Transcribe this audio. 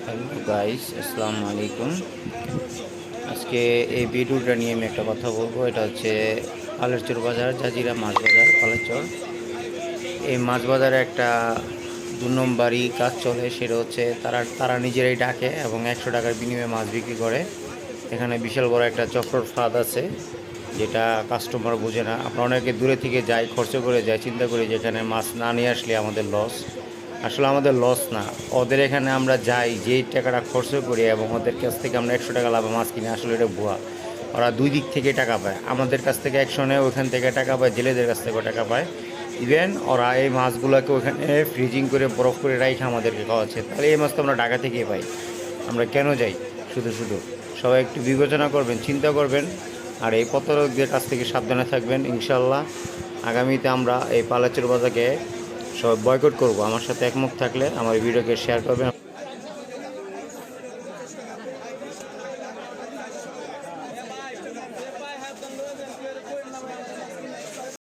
Hello guys, আসসালামু আলাইকুম। আজকে এই ভিডিওটা নিয়ে আমি একটা কথা বলবো। এটা হচ্ছে পালেরচর বাজার, জাজিরা মাছ বাজার, পালেরচর। এই মাছ বাজারে একটা 2 নম্বরই কাজ চলে, সেটা হচ্ছে তারা নিজেরাই ডাকে এবং 100 টাকার বিনিময়ে মাছ বিক্রি করে। এখানে বিশাল বড় একটা চক্রর ফাঁদ আছে, যেটা কাস্টমার বোঝে না। আমরা অনেকে দূরে থেকে যাই, খরচ করে যাই, চিন্তা করি যে এখানে মাছ না নিয়ে আসলে আমাদের লস। আসলে আমাদের লস না, ওদের এখানে আমরা যাই, যেই টাকাটা খরচ করি এবং ওদের কাছ থেকে আমরা 100 টাকা লাভে মাছ কিনি, আসলে এটা ভুয়া। ওরা দুই দিক থেকে টাকা পায়, আমাদের কাছ থেকে 100 নেয়, ওইখান থেকে টাকা পায়, জেলেদের কাছ থেকেও টাকা পায়। ইভেন ওরা এই মাছগুলোকে ওখানে ফ্রিজিং করে বরফ করে রাইখে আমাদেরকে খাওয়াচ্ছে। তাহলে এই মাছ তো আমরা ঢাকা থেকেই পাই, আমরা কেন যাই শুধু শুধু? সবাই একটু বিবেচনা করবেন, চিন্তা করবেন, আর এই প্রতারকদের কাছ থেকে সাবধানে থাকবেন। ইনশাল্লাহ আগামীতে আমরা এই পালেরচর বাজারকে সবাই বয়কট করব। আমার সাথে একমত থাকলে আমার ভিডিওকে শেয়ার করবেন।